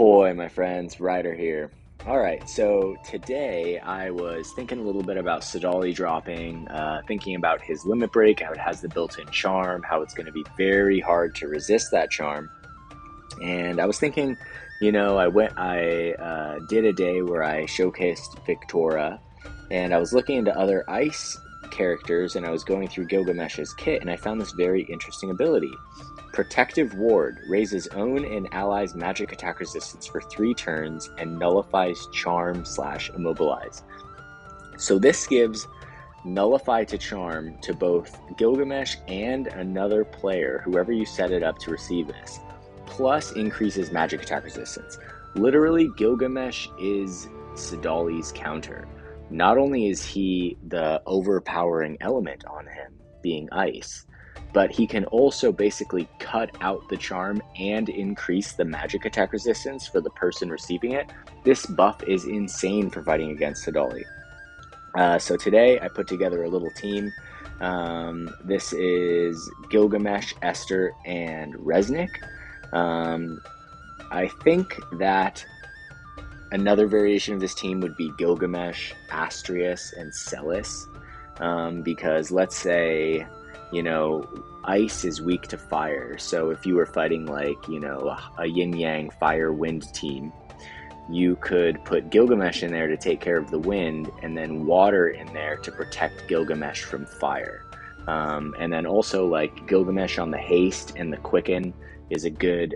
Ahoy, my friends, Ryder here. All right, so today I was thinking a little bit about Sadali dropping, thinking about his limit break, how it has the built-in charm, how it's going to be very hard to resist that charm. And I was thinking, I did a day where I showcased Victora, and I was looking into other ice characters, and I was going through Gilgamesh's kit, and I found this very interesting ability. Protective Ward raises own and allies' magic attack resistance for 3 turns and nullifies charm / immobilize. So this gives nullify to charm to both Gilgamesh and another player, whoever you set it up to receive this, plus increases magic attack resistance. Literally, Gilgamesh is Sadali's counter. Not only is he the overpowering element on him, being ice, but he can also basically cut out the charm and increase the magic attack resistance for the person receiving it. This buff is insane for fighting against Sadali. So today I put together a little team. This is Gilgamesh, Esther, and Resnick. I think that another variation of this team would be Gilgamesh, Astrius, and Celis. Because let's say, ice is weak to fire. So if you were fighting a yin-yang fire-wind team, you could put Gilgamesh in there to take care of the wind, and then water in there to protect Gilgamesh from fire. And then also Gilgamesh on the haste and the quicken is a good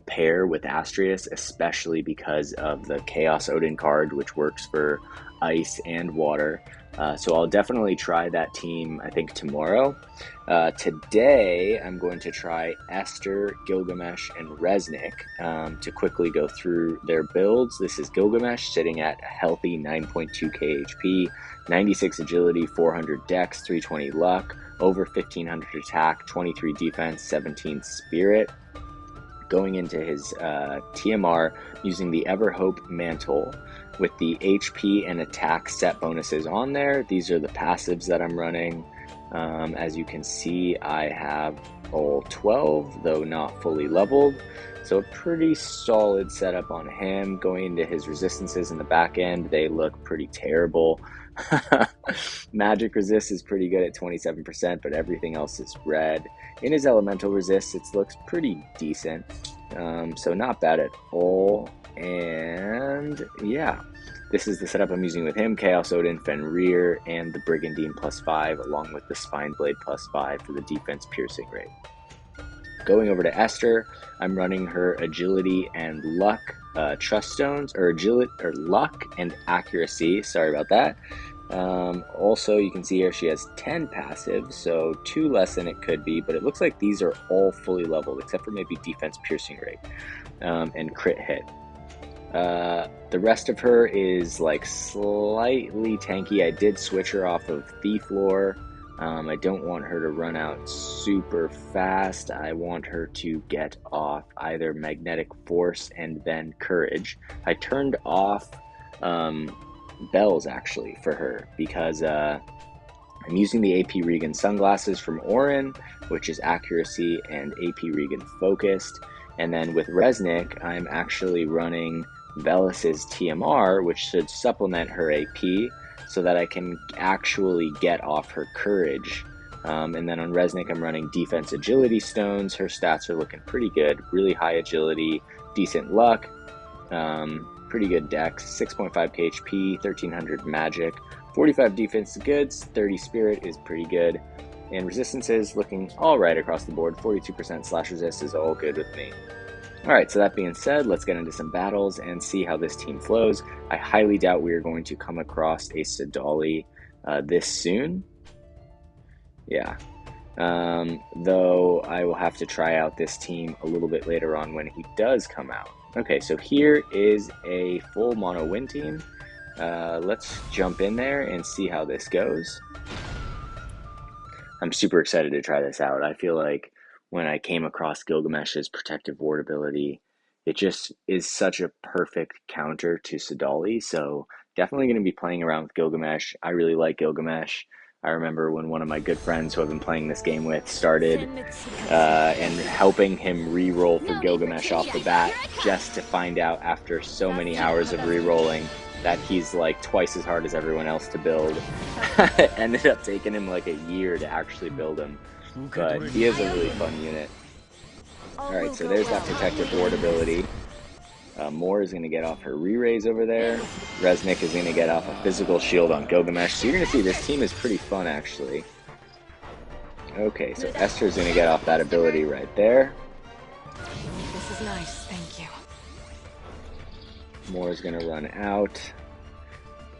pair with Astrius, especially because of the Chaos Odin card, which works for ice and water. So I'll definitely try that team, I think, tomorrow. Today, I'm going to try Esther, Gilgamesh, and Resnick to quickly go through their builds. This is Gilgamesh sitting at a healthy 9.2k HP, 96 agility, 400 dex, 320 luck, over 1500 attack, 23 defense, 17 spirit. Going into his TMR using the Everhope Mantle with the HP and attack set bonuses on there. These are the passives that I'm running. As you can see, I have all 12, though not fully leveled. So a pretty solid setup on him. Going into his resistances in the back end, they look pretty terrible. Magic resist is pretty good at 27%, but everything else is red. In his elemental resist, it looks pretty decent. So not bad at all. And yeah, this is the setup I'm using with him: Chaos Odin, Fenrir, and the Brigandine +5, along with the Spine Blade +5 for the defense piercing rate. Going over to Esther, I'm running her agility and luck trust stones, or agility or luck and accuracy. Sorry about that. Also, you can see here she has 10 passives, so 2 less than it could be, but it looks like these are all fully leveled, except for maybe defense piercing rate and crit hit. The rest of her is slightly tanky. I did switch her off of Thief Lore. I don't want her to run out super fast. I want her to get off either Magnetic Force and then Courage. I turned off Bells actually for her because I'm using the AP Regan sunglasses from Orin, which is accuracy and AP Regan focused. And then with Resnick, I'm actually running Velus's TMR, which should supplement her AP so that I can actually get off her courage. And then on Resnick, I'm running defense agility stones. Her stats are looking pretty good. Really high agility, decent luck, pretty good dex, 6.5k HP, 1300 magic, 45 defense goods, 30 spirit is pretty good. And resistances looking all right across the board. 42% slash resist is all good with me. Alright, so that being said, let's get into some battles and see how this team flows. I highly doubt we are going to come across a Sadali this soon. Yeah. Though I will have to try out this team a little bit later on when he does come out. Okay, so here is a full mono win team. Let's jump in there and see how this goes. I'm super excited to try this out. I feel like when I came across Gilgamesh's Protective Ward ability, it just is such a perfect counter to Sadali. So definitely going to be playing around with Gilgamesh. I really like Gilgamesh. I remember when one of my good friends who I've been playing this game with started and helping him re-roll for Gilgamesh off the bat, just to find out after so many hours of re-rolling that he's like twice as hard as everyone else to build. It ended up taking him like a year to actually build him, but he is a really fun unit. Alright, so there's that protective ward ability. Moore is going to get off her re-raise over there. Resnick is going to get off a physical shield on Gilgamesh. So you're going to see this team is pretty fun, actually. Okay, so Esther's going to get off that ability right there. This is nice, thank you. Moore is going to run out.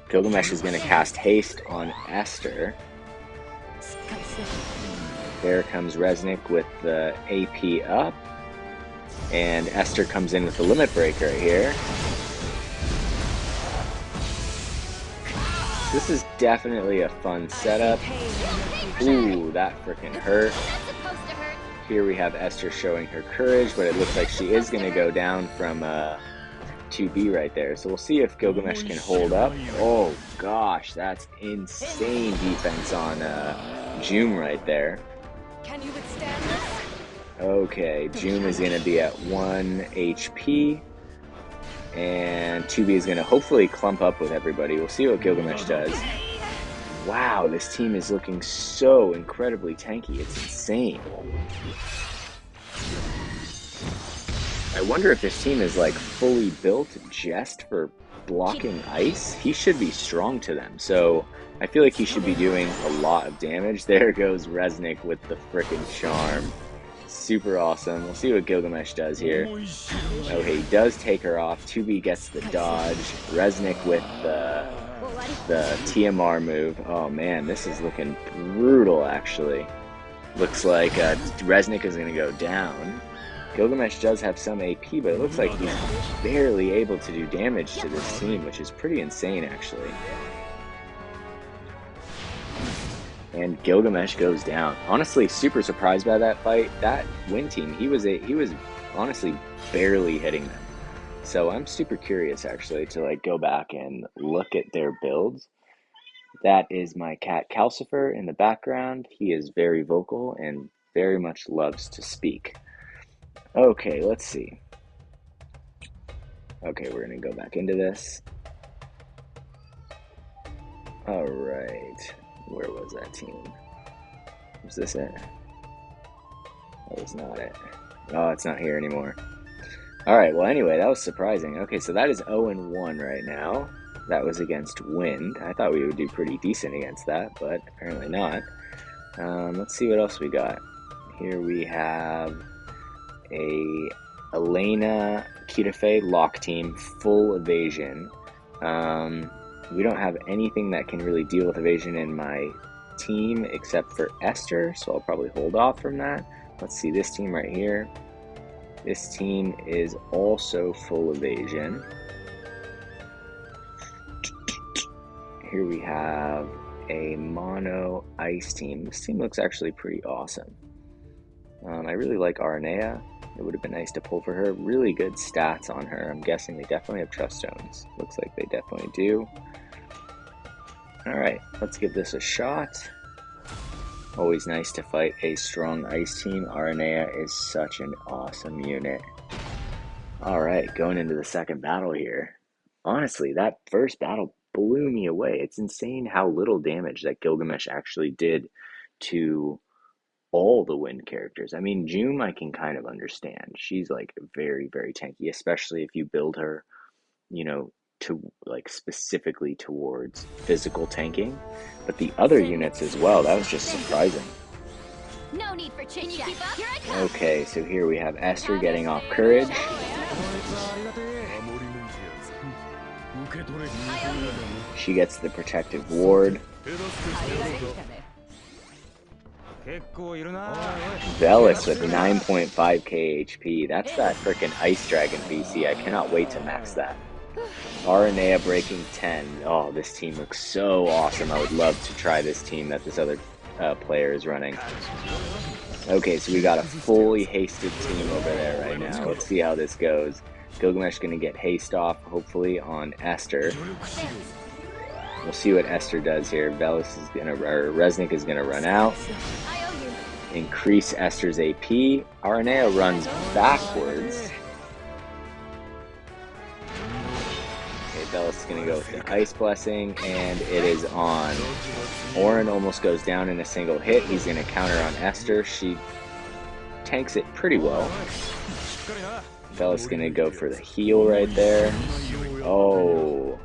Gilgamesh is going to cast haste on Esther. There comes Resnick with the AP up. And Esther comes in with the limit break right here. This is definitely a fun setup. Ooh, that freaking hurt. Here we have Esther showing her courage, but it looks like she is going to go down from 2B right there. So we'll see if Gilgamesh can hold up. Oh gosh, that's insane defense on Joom right there. Can you withstand this? Okay, Joom is going to be at 1 HP, and 2B is going to hopefully clump up with everybody. We'll see what Gilgamesh does. Wow, this team is looking so incredibly tanky. It's insane. I wonder if this team is like fully built just for blocking ice. He should be strong to them, so I feel like he should be doing a lot of damage. There goes Resnick with the frickin' charm. Super awesome. We'll see what Gilgamesh does here. Okay, he does take her off. 2B gets the dodge. Resnick with the TMR move. Oh man, this is looking brutal actually. Looks like Resnick is going to go down. Gilgamesh does have some AP, but it looks like he's barely able to do damage to this team, which is pretty insane actually. And Gilgamesh goes down. Honestly, super surprised by that fight. That win team, he was honestly barely hitting them. So I'm super curious actually to like go back and look at their builds. That is my cat Calcifer in the background. He is very vocal and very much loves to speak. Okay, let's see. Okay, we're gonna go back into this. All right. Where was that team? Was this it? That was not it. Oh, it's not here anymore. Alright, well anyway, that was surprising. Okay, so that is 0-1 right now. That was against Wind. I thought we would do pretty decent against that, but apparently not. Let's see what else we got. Here we have a Elena Kitafe lock team, full evasion. We don't have anything that can really deal with evasion in my team except for Esther, so I'll probably hold off from that. Let's see this team right here. This team is also full evasion. Here we have a mono ice team. This team looks actually pretty awesome. I really like Aranea. It would have been nice to pull for her. Really good stats on her. I'm guessing they definitely have trust stones. Looks like they definitely do. Alright, let's give this a shot. Always nice to fight a strong ice team. Aranea is such an awesome unit. Alright, going into the second battle here. Honestly, that first battle blew me away. It's insane how little damage that Gilgamesh actually did to all the Wind characters. I mean, Joom I can kind of understand. She's like very, very tanky, especially if you build her, you know, to like specifically towards physical tanking. But the other units as well, that was just surprising. No need for chit chat. Here I come. Okay, so here we have Esther getting off courage. She gets the protective ward. Velis with 9.5k HP. That's that freaking Ice Dragon VC. I cannot wait to max that. Aranea breaking 10. Oh, this team looks so awesome. I would love to try this team that this other player is running. Okay, so we got a fully hasted team over there right now. Let's see how this goes. Gilgamesh going to get haste off, hopefully, on Esther. We'll see what Esther does here. Resnick is gonna run out. I owe you. Increase Esther's AP. Aranea runs backwards. Okay, Bellis is gonna go with the Ice Blessing, and it is on. Orin almost goes down in a single hit. He's gonna counter on Esther. She tanks it pretty well. Bellis is gonna go for the heal right there. Oh.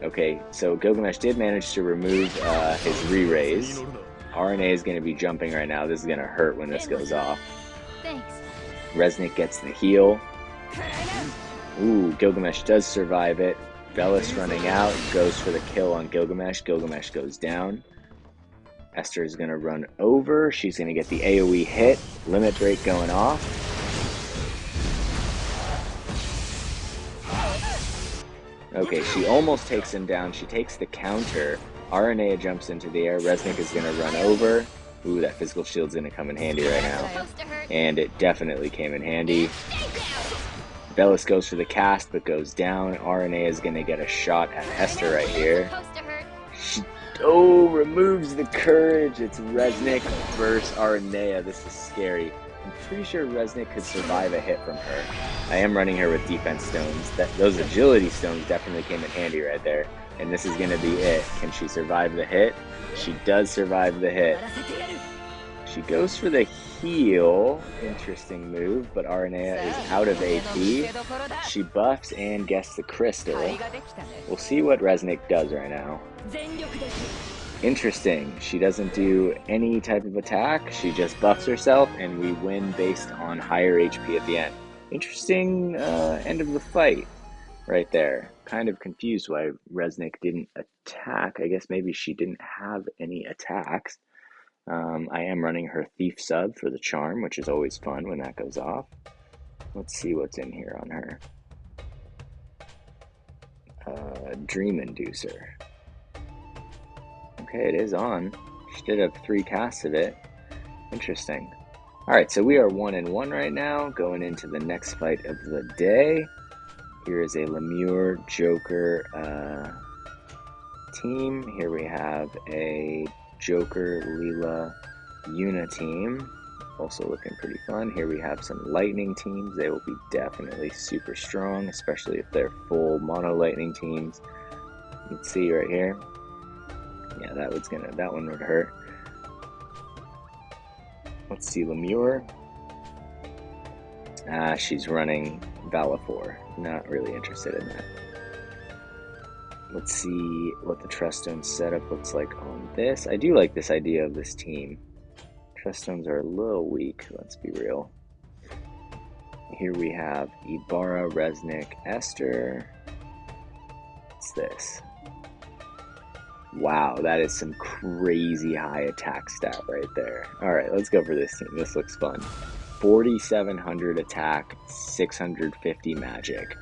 Okay, so Gilgamesh did manage to remove his re-raise. RNA is going to be jumping right now. This is going to hurt when this goes off. Thanks. Resnick gets the heal. Ooh, Gilgamesh does survive it. Bellis running out, goes for the kill on Gilgamesh. Gilgamesh goes down. Esther is going to run over. She's going to get the AoE hit. Limit break going off. Okay, she almost takes him down. She takes the counter. Aranea jumps into the air. Resnick is going to run over. Ooh, that physical shield's going to come in handy right now. And it definitely came in handy. Bellis goes for the cast, but goes down. Aranea is going to get a shot at Esther right here. She removes the courage. It's Resnick versus Aranea. This is scary. I'm pretty sure Resnick could survive a hit from her. I am running her with defense stones. Those agility stones definitely came in handy right there. And this is going to be it. Can she survive the hit? She does survive the hit. She goes for the heal. Interesting move, but Aranea is out of AP. She buffs and gets the crystal. We'll see what Resnick does right now. Interesting. She doesn't do any type of attack. She just buffs herself, and we win based on higher HP at the end. Interesting end of the fight right there. Kind of confused why Resnick didn't attack. I guess maybe she didn't have any attacks. I am running her Thief sub for the charm, which is always fun when that goes off. Let's see what's in here on her. Dream Inducer. Okay, it is on. She did have 3 casts of it. Interesting. Alright, so we are 1-1 right now, going into the next fight of the day. Here is a Lemure Joker team. Here we have a Joker Leela Yuna team. Also looking pretty fun. Here we have some Lightning teams. They will be definitely super strong, especially if they're full mono Lightning teams. You can see right here. Yeah, that one would hurt. Let's see, Lemure. She's running Valafor. Not really interested in that. Let's see what the Trust Stone setup looks like on this. I do like this idea of this team. Trust Stones are a little weak, let's be real. Here we have Ibarra, Resnick, Esther. What's this? Wow, that is some crazy high attack stat right there. Alright, let's go for this team. This looks fun. 4,700 attack, 650 magic.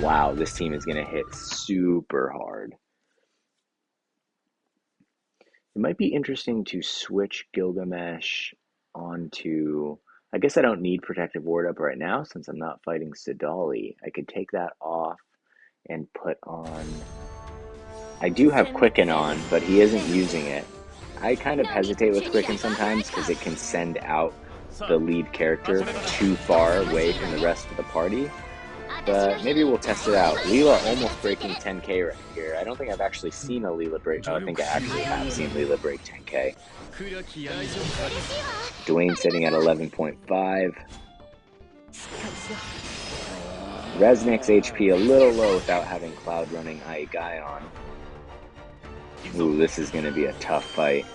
Wow, this team is going to hit super hard. It might be interesting to switch Gilgamesh onto... I guess I don't need Protective Ward up right now since I'm not fighting Sadali. I could take that off and put on... I do have Quicken on, but he isn't using it. I kind of hesitate with Quicken sometimes because it can send out the lead character too far away from the rest of the party. But maybe we'll test it out. Leela almost breaking 10k right here. I don't think I've actually seen a Leela break. Oh, I think I actually have seen Leela break 10k. Dwayne sitting at 11.5. Resnick's HP a little low without having Cloud running Guy on. Ooh, this is going to be a tough fight.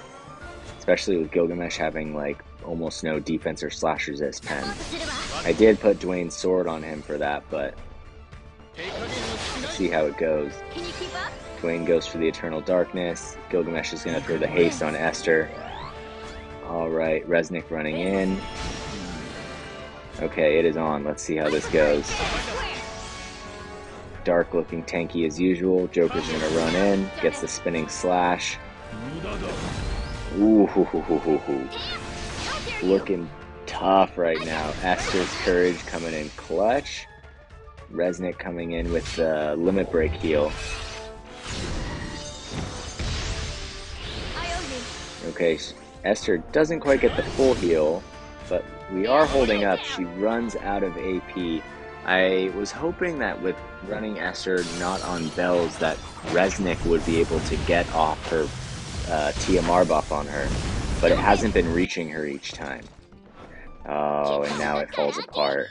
Especially with Gilgamesh having like almost no defense or slash resist pen. I did put Dwayne's sword on him for that, but let's see how it goes. Dwayne goes for the Eternal Darkness. Gilgamesh is going to throw the haste on Esther. Alright, Resnick running in. Okay, it is on. Let's see how this goes. Dark looking tanky as usual. Joker's going to run in. Gets the spinning slash. Ooh, looking tough right now. Esther's Courage coming in clutch. Resnick coming in with the limit break heal. Okay, Esther doesn't quite get the full heal, but we are holding up. She runs out of AP. I was hoping that with running Esther not on bells that Resnick would be able to get off her TMR buff on her, but it hasn't been reaching her each time. Oh, and now it falls apart.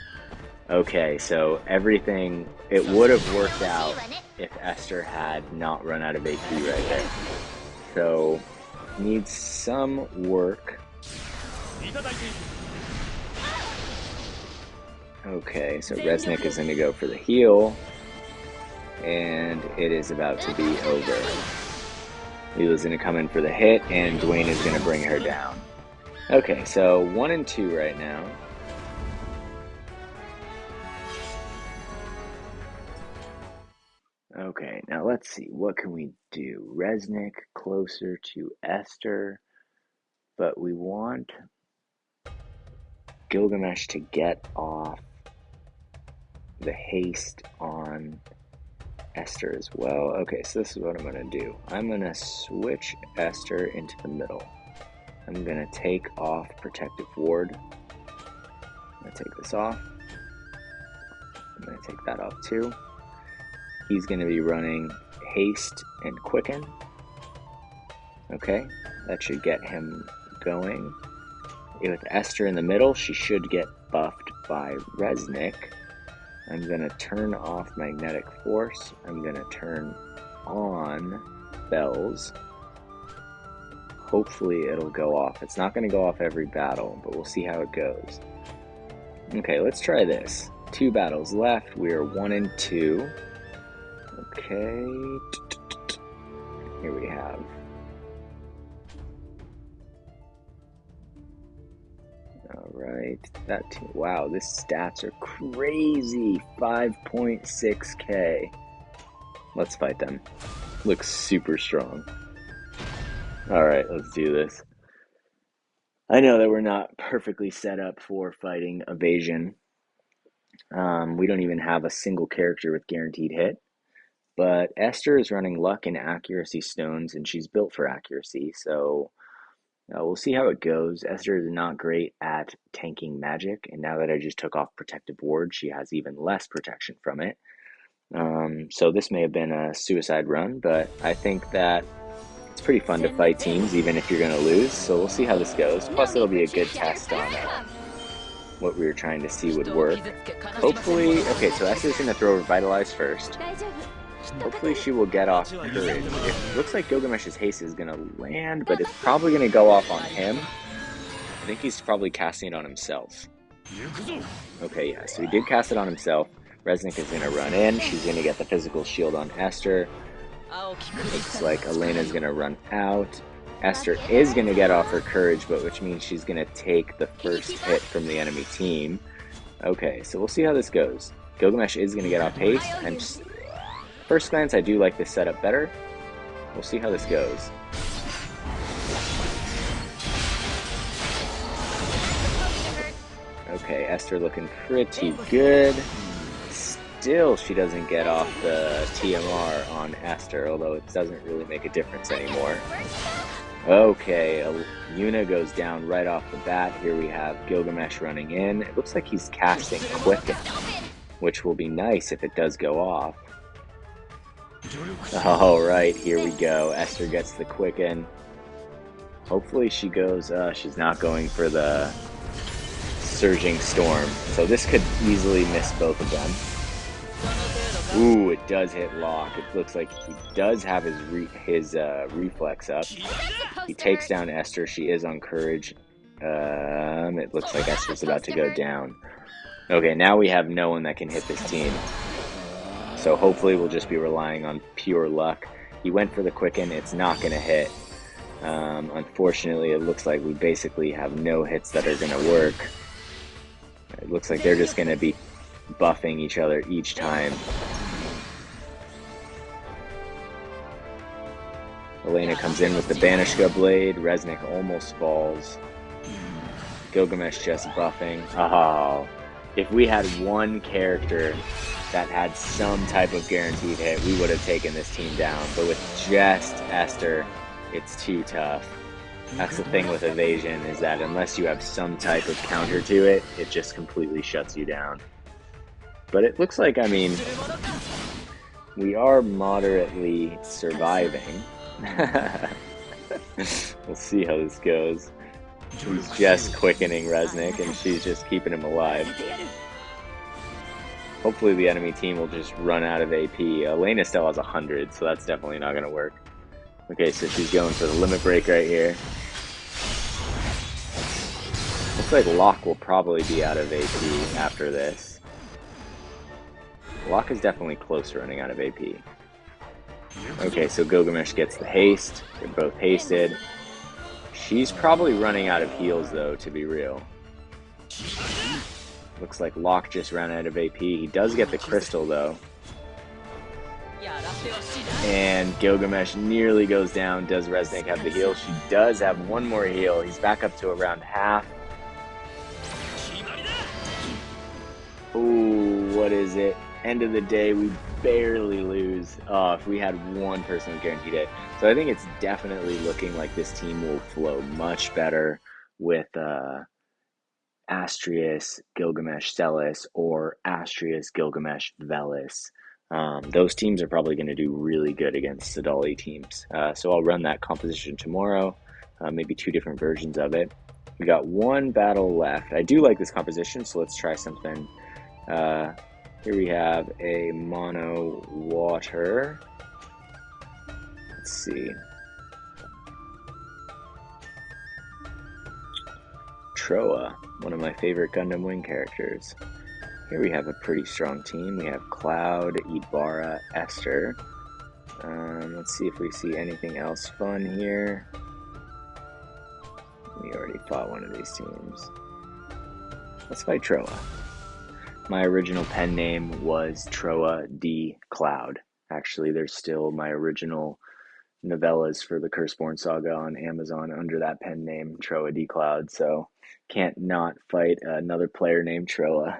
Okay, so everything, it would have worked out if Esther had not run out of AP right there. So, needs some work. Okay, so Resnick is going to go for the heal, and it is about to be over. Leela's going to come in for the hit, and Dwayne is going to bring her down. Okay, so 1 and 2 right now. Okay, now let's see, what can we do? Resnick closer to Esther, but we want Gilgamesh to get off the haste on Esther as well. Okay, so this is what I'm going to do. I'm going to switch Esther into the middle. I'm going to take off Protective Ward. I'm going to take this off. I'm going to take that off too. He's going to be running Haste and Quicken. Okay, that should get him going. With Esther in the middle, she should get buffed by Resnick. I'm going to turn off Magnetic Force. I'm going to turn on Bells. Hopefully it'll go off. It's not going to go off every battle, but we'll see how it goes. Okay, let's try this. 2 battles left. We are 1 and 2. Okay. Here we have. Alright. Wow, this stats are crazy. 5.6k. Let's fight them. Looks super strong. Alright, let's do this. I know that we're not perfectly set up for fighting Evasion. We don't even have a single character with guaranteed hit. But Esther is running Luck and Accuracy Stones, and she's built for accuracy, so we'll see how it goes. Esther is not great at tanking magic, and now that I just took off Protective Ward, she has even less protection from it. So this may have been a suicide run, but I think that it's pretty fun to fight teams, even if you're going to lose, so we'll see how this goes. Plus, it'll be a good test on what we were trying to see would work. Hopefully, okay, so Esther's going to throw Revitalize first. Hopefully she will get off Courage. It looks like Gilgamesh's haste is going to land, but it's probably going to go off on him. I think he's probably casting it on himself. Okay, yeah, so he did cast it on himself. Resnick is going to run in. She's going to get the physical shield on Esther. Looks like Elena's going to run out. Esther is going to get off her Courage, but which means she's going to take the first hit from the enemy team. Okay, so we'll see how this goes. Gilgamesh is going to get off haste. First glance, I do like this setup better. We'll see how this goes. Okay, Esther looking pretty good. Still, she doesn't get off the TMR on Esther, although it doesn't really make a difference anymore. Okay, Yuna goes down right off the bat. Here we have Gilgamesh running in. It looks like he's casting Quicken, which will be nice if it does go off. Alright, here we go. Esther gets the Quicken. Hopefully she goes, she's not going for the Surging Storm. So this could easily miss both of them. Ooh, it does hit lock. It looks like he does have his reflex up. He takes down Esther. She is on Courage. It looks like Esther's about to go down. Okay, now we have no one that can hit this team. So hopefully we'll just be relying on pure luck. He went for the Quicken. It's not going to hit. Unfortunately, it looks like we basically have no hits that are going to work. It looks like they're just going to be buffing each other each time. Elena comes in with the Banishka Blade. Resnick almost falls. Gilgamesh just buffing. Oh, if we had one character that had some type of guaranteed hit, we would have taken this team down. But with just Esther, it's too tough. That's the thing with Evasion, is that unless you have some type of counter to it, it just completely shuts you down. But it looks like, I mean, we are moderately surviving. We'll see how this goes. He's just quickening Resnick, and she's just keeping him alive. Hopefully the enemy team will just run out of AP. Elena still has 100, so that's definitely not going to work. Okay, so she's going for the limit break right here. Looks like Locke will probably be out of AP after this. Locke is definitely close to running out of AP. Okay, so Gilgamesh gets the haste. They're both hasted. She's probably running out of heals, though, to be real. Looks like Locke just ran out of AP. He does get the crystal, though. And Gilgamesh nearly goes down. Does Resnick have the heal? She does have one more heal. He's back up to around half. Ooh, what is it? End of the day, we barely lose. Oh, if we had one person with guaranteed it. So I think it's definitely looking like this team will flow much better with Astrius, Gilgamesh, Celis, or Astrius, Gilgamesh, Velis. Those teams are probably going to do really good against Sadali teams. So I'll run that composition tomorrow, maybe 2 different versions of it. We got 1 battle left. I do like this composition, so let's try something. Here we have a mono water. Let's see. Troa, one of my favorite Gundam Wing characters. Here we have a pretty strong team. We have Cloud, Ibarra, Esther. Let's see if we see anything else fun here. We already fought one of these teams. Let's fight Troa. My original pen name was Troa D. Cloud. Actually, there's still my original novellas for the Curseborn Saga on Amazon under that pen name, Troa D. Cloud. So can't not fight another player named Troa.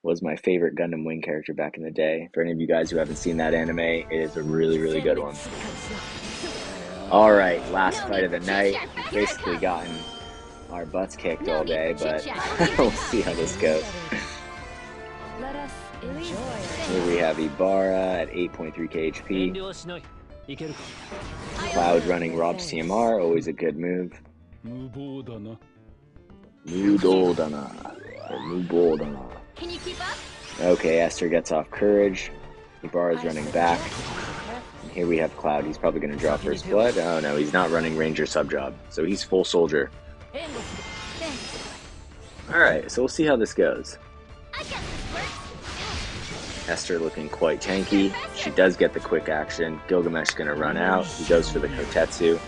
Was my favorite Gundam Wing character back in the day. For any of you guys who haven't seen that anime, it is a really, really good one. Alright, last fight of the night. We've basically gotten our butts kicked all day, but we'll see how this goes. Here we have Ibarra at 8.3k HP. Cloud running Rob's TMR, always a good move. Mudodana. Can you keep up? Okay, Esther gets off courage. Ibarra's running back. And here we have Cloud. He's probably going to draw first blood. Oh no, he's not running Ranger sub-job. So he's full soldier. Alright, so we'll see how this goes. Esther looking quite tanky. She does get the quick action. Gilgamesh going to run out. He goes for the Kotetsu.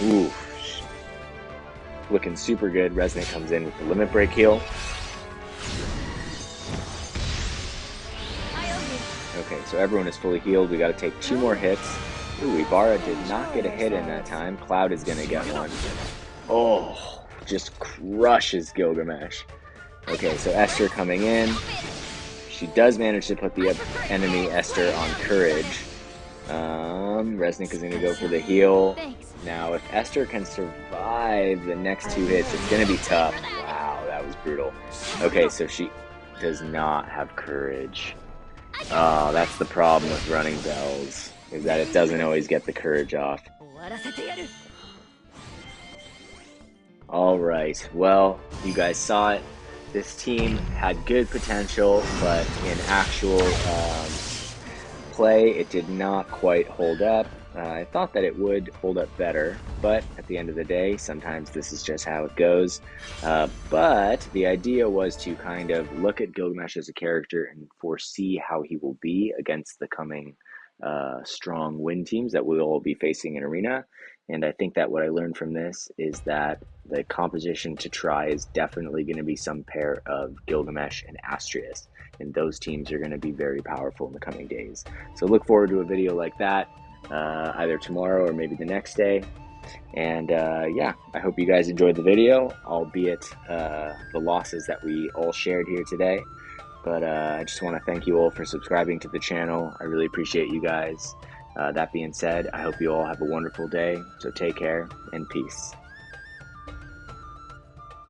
Ooh. Looking super good. Resnick comes in with the limit break heal. Okay, so everyone is fully healed. We got to take 2 more hits. Ooh, Ibarra did not get a hit in that time. Cloud is going to get one. Oh, just crushes Gilgamesh. Okay, so Esther coming in. She does manage to put the enemy Esther on courage. Resnick is going to go for the heal. Now, if Esther can survive the next 2 hits, it's going to be tough. Wow, that was brutal. Okay, so she does not have courage. Oh, that's the problem with running bells, is that it doesn't always get the courage off. Alright, well, you guys saw it. This team had good potential, but in actual play, it did not quite hold up. I thought that it would hold up better, but at the end of the day, sometimes this is just how it goes. But the idea was to kind of look at Gilgamesh as a character and foresee how he will be against the coming strong win teams that we'll all be facing in Arena. And I think that what I learned from this is that the composition to try is definitely going to be some pair of Gilgamesh and Astrius. And those teams are going to be very powerful in the coming days. So look forward to a video like that, either tomorrow or maybe the next day. And yeah, I hope you guys enjoyed the video, albeit the losses that we all shared here today. But I just want to thank you all for subscribing to the channel. I really appreciate you guys. That being said, I hope you all have a wonderful day. So take care and peace.